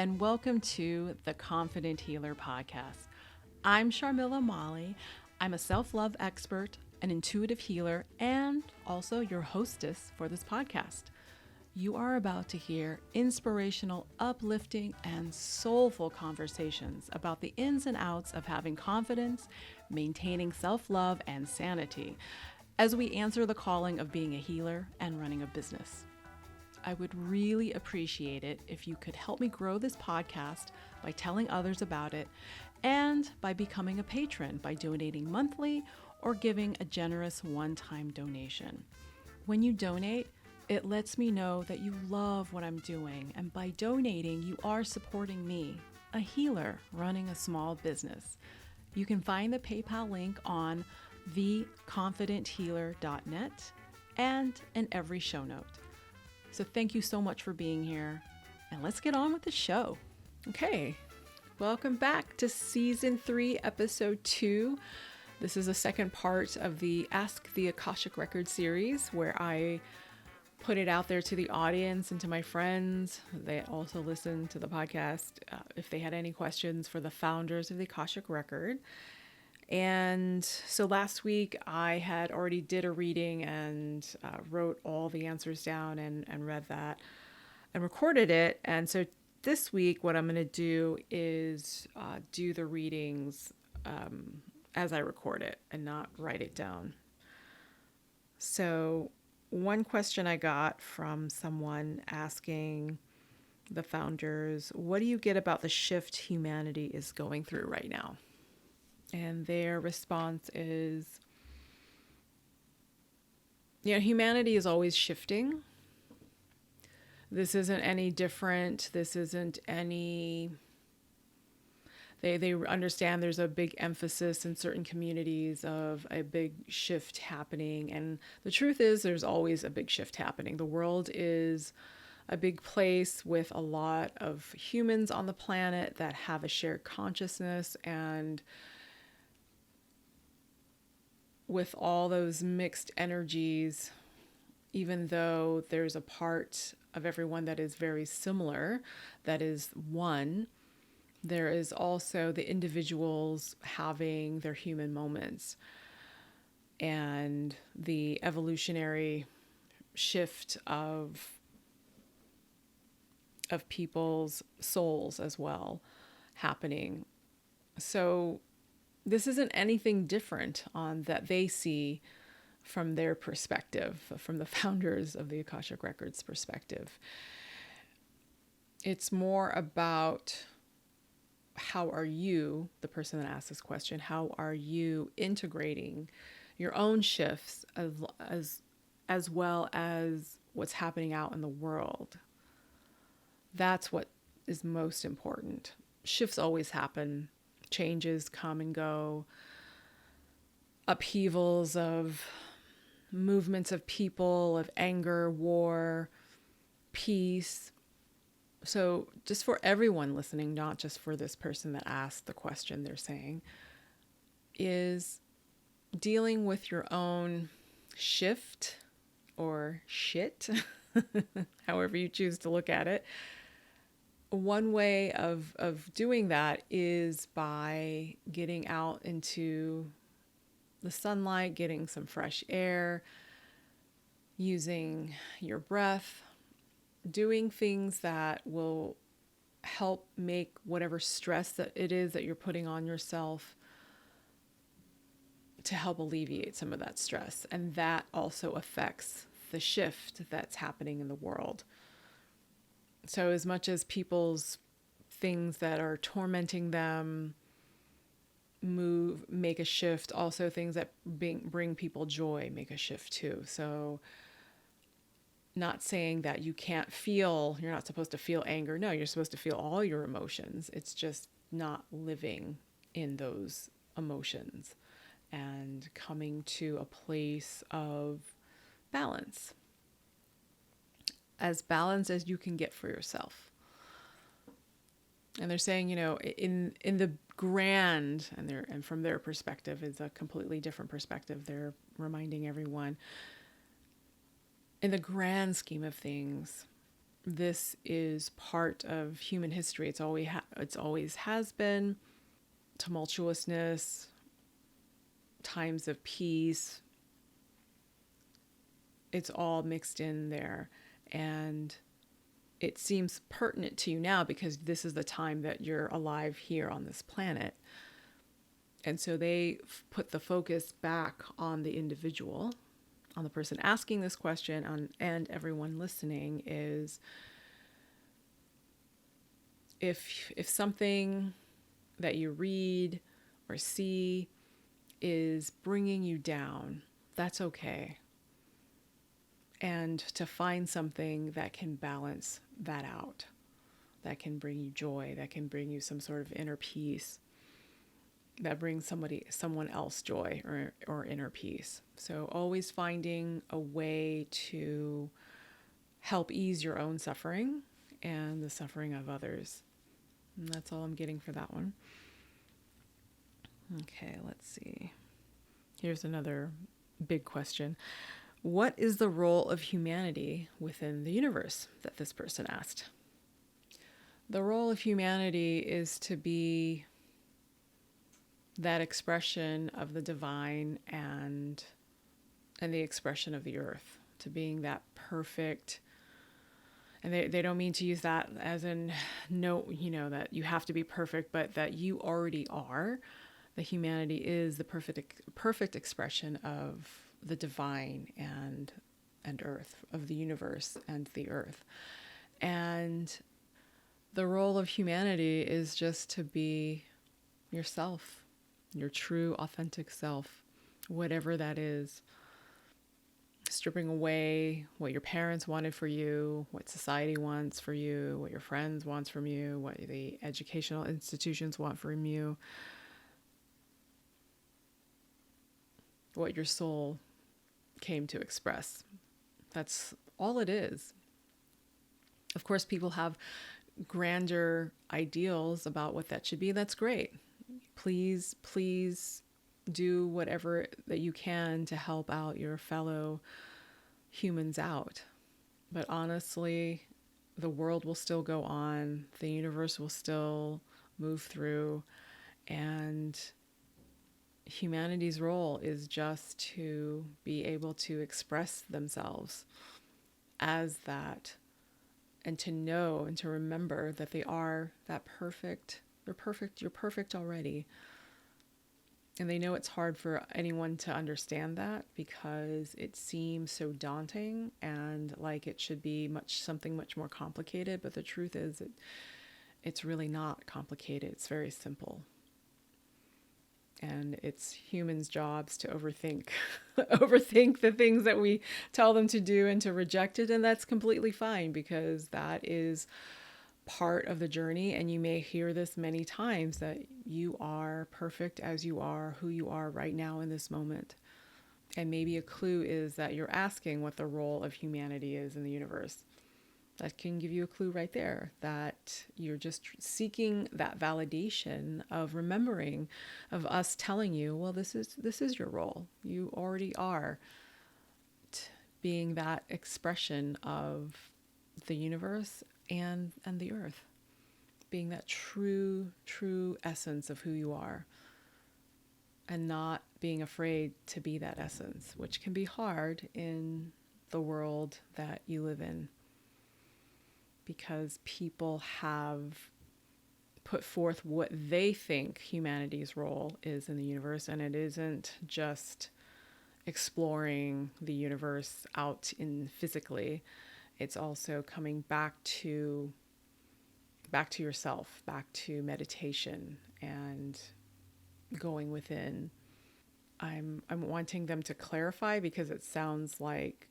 and welcome to the Confident Healer podcast. I'm Sharmila Mali. I'm a self-love expert, an intuitive healer, and also your hostess for this podcast. You are about to hear inspirational, uplifting, and soulful conversations about the ins and outs of having confidence, maintaining self-love, and sanity as we answer the calling of being a healer and running a business. I would really appreciate it if you could help me grow this podcast by telling others about it and by becoming a patron by donating monthly or giving a generous one-time donation. When you donate, it lets me know that you love what I'm doing, and by donating, you are supporting me, a healer running a small business. You can find the PayPal link on theconfidenthealer.net and in every show note. So thank you so much for being here, and let's get on with the show. Okay, welcome back to Season 3, Episode 2. This is the second part of the Ask the Akashic Records Series, where I put it out there to the audience and to my friends. They also listen to the podcast if they had any questions for the founders of the Akashic Record. And so last week I had already did a reading and wrote all the answers down and read that and recorded it. And so this week what I'm going to do is do the readings as I record it and not write it down. So one question I got from someone asking the founders, what do you get about the shift humanity is going through right now? And their response is, humanity is always shifting. This isn't any different. This isn't any... They understand there's a big emphasis in certain communities of a big shift happening. And the truth is there's always a big shift happening. The world is a big place with a lot of humans on the planet that have a shared consciousness, and with all those mixed energies, even though there's a part of everyone that is very similar, that is one, there is also the individuals having their human moments and the evolutionary shift of people's souls as well happening. So this isn't anything different on that they see from their perspective, from the founders of the Akashic Records perspective. It's more about how are you, the person that asked this question, how are you integrating your own shifts as well as what's happening out in the world? That's what is most important. Shifts always happen. Changes come and go, upheavals of movements of people, of anger, war, peace. So just for everyone listening, not just for this person that asked the question, they're saying, is dealing with your own shift or shit, however you choose to look at it. One way of doing that is by getting out into the sunlight, getting some fresh air, using your breath, doing things that will help make whatever stress that it is that you're putting on yourself to help alleviate some of that stress. And that also affects the shift that's happening in the world. So as much as people's things that are tormenting them make a shift, also things that bring people joy make a shift too. So not saying that you can't feel, you're not supposed to feel anger. No, you're supposed to feel all your emotions. It's just not living in those emotions and coming to a place of balance. As balanced as you can get for yourself. And they're saying, in the grand, and from their perspective is a completely different perspective. They're reminding everyone, in the grand scheme of things, this is part of human history. It's always has been. Tumultuousness, times of peace, it's all mixed in there. And it seems pertinent to you now because this is the time that you're alive here on this planet. And so they put the focus back on the individual, on the person asking this question, and everyone listening is if something that you read or see is bringing you down, that's okay. And to find something that can balance that out, that can bring you joy, that can bring you some sort of inner peace, that brings someone else joy or inner peace. So always finding a way to help ease your own suffering and the suffering of others. And that's all I'm getting for that one. Okay, let's see. Here's another big question. What is the role of humanity within the universe that this person asked? The role of humanity is to be that expression of the divine and the expression of the earth, to being that perfect. And they don't mean to use that as in no, that you have to be perfect, but that you already are. The humanity is the perfect expression of the divine and earth, of the universe and the earth. And the role of humanity is just to be yourself, your true, authentic self, whatever that is. Stripping away what your parents wanted for you, what society wants for you, what your friends wants from you, what the educational institutions want from you, what your soul came to express. That's all it is. Of course, people have grander ideals about what that should be. That's great. Please do whatever that you can to help out your fellow humans out. But honestly, the world will still go on. The universe will still move through. And humanity's role is just to be able to express themselves as that, and to know and to remember that they are that perfect. They're perfect. You're perfect already. And they know it's hard for anyone to understand that because it seems so daunting and like it should be something much more complicated. But the truth is it's really not complicated. It's very simple. And it's humans' jobs to overthink the things that we tell them to do and to reject it. And that's completely fine because that is part of the journey. And you may hear this many times, that you are perfect as you are, who you are right now in this moment. And maybe a clue is that you're asking what the role of humanity is in the universe. That can give you a clue right there, that you're just seeking that validation of remembering, of us telling you, well, this is your role. You already are being that expression of the universe and the earth, being that true essence of who you are, and not being afraid to be that essence, which can be hard in the world that you live in, because people have put forth what they think humanity's role is in the universe, and it isn't just exploring the universe out in physically. It's also coming back to yourself, back to meditation and going within. I'm wanting them to clarify because it sounds like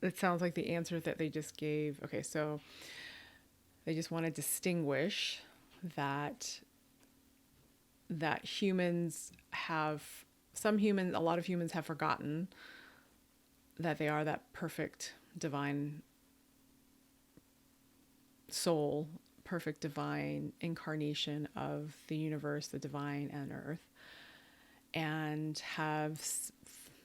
the answer that they just gave. Okay, so they just want to distinguish that humans have, a lot of humans have forgotten that they are that perfect divine soul, perfect divine incarnation of the universe, the divine and earth, and have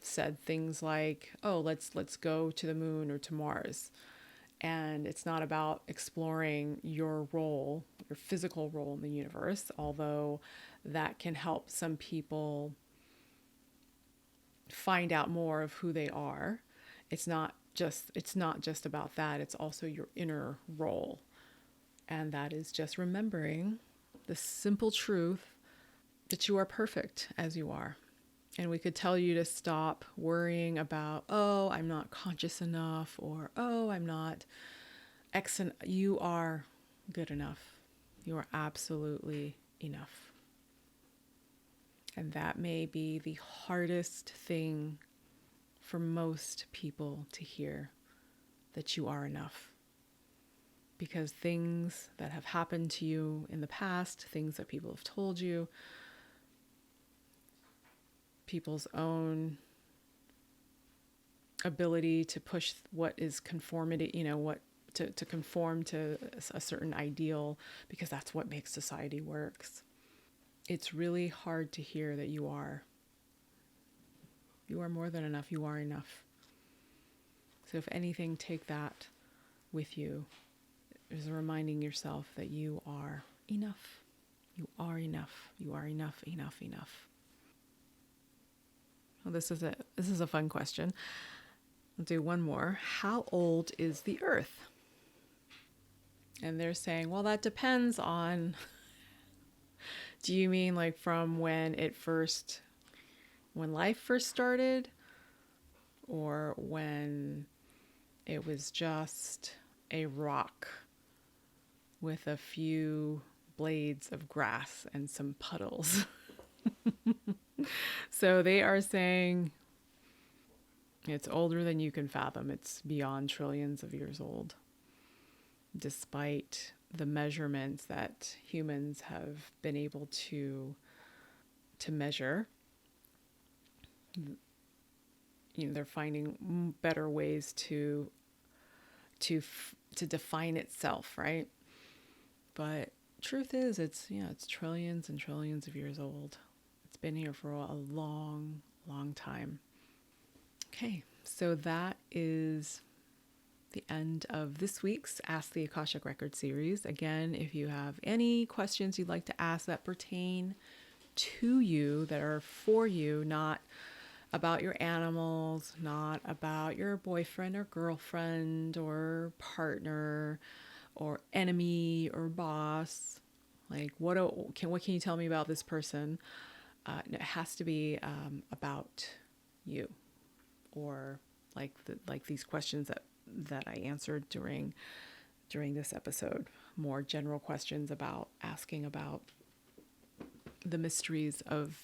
said things like, oh, let's go to the moon or to Mars. And it's not about exploring your role, your physical role in the universe, although that can help some people find out more of who they are. It's not just about that. It's also your inner role. And that is just remembering the simple truth that you are perfect as you are. And we could tell you to stop worrying about, oh, I'm not conscious enough, or, oh, I'm not excellent. You are good enough. You are absolutely enough. And that may be the hardest thing for most people to hear, that you are enough. Because things that have happened to you in the past, things that people have told you, people's own ability to push what is conformity, to conform to a certain ideal, because that's what makes society works. It's really hard to hear that you are more than enough. You are enough. So if anything, take that with you, is reminding yourself that you are enough. You are enough. You are enough, enough, enough. Well, this is a fun question. I'll do one more. How old is the Earth? And they're saying, well, that depends on, do you mean like from when life first started, or when it was just a rock with a few blades of grass and some puddles? So they are saying it's older than you can fathom. It's beyond trillions of years old, despite the measurements that humans have been able to measure. They're finding better ways to define itself, right? But truth is, it's trillions and trillions of years old. It's been here for a long, long time. Okay, so that is the end of this week's Ask the Akashic Records series. Again, if you have any questions you'd like to ask that pertain to you, that are for you, not about your animals, not about your boyfriend or girlfriend or partner or enemy or boss, like what can you tell me about this person? It has to be about you, or like these questions that I answered during this episode. More general questions asking about the mysteries of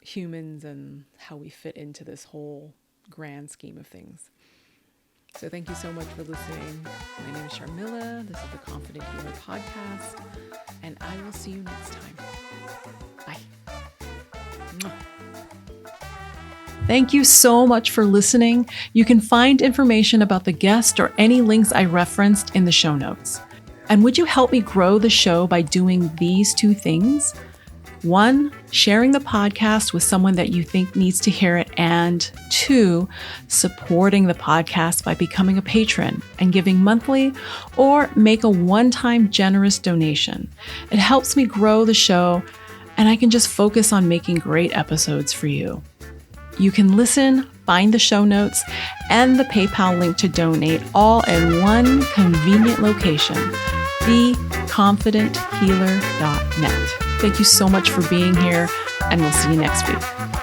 humans and how we fit into this whole grand scheme of things. So thank you so much for listening. My name is Sharmila. This is the Confident Healer Podcast, and I will see you next time. Bye. Thank you so much for listening. You can find information about the guest or any links I referenced in the show notes. And would you help me grow the show by doing these two things? 1, sharing the podcast with someone that you think needs to hear it, and 2, supporting the podcast by becoming a patron and giving monthly or make a one-time generous donation. It helps me grow the show, and I can just focus on making great episodes for you. You can listen, find the show notes, and the PayPal link to donate all in one convenient location, theconfidenthealer.net. Thank you so much for being here, and we'll see you next week.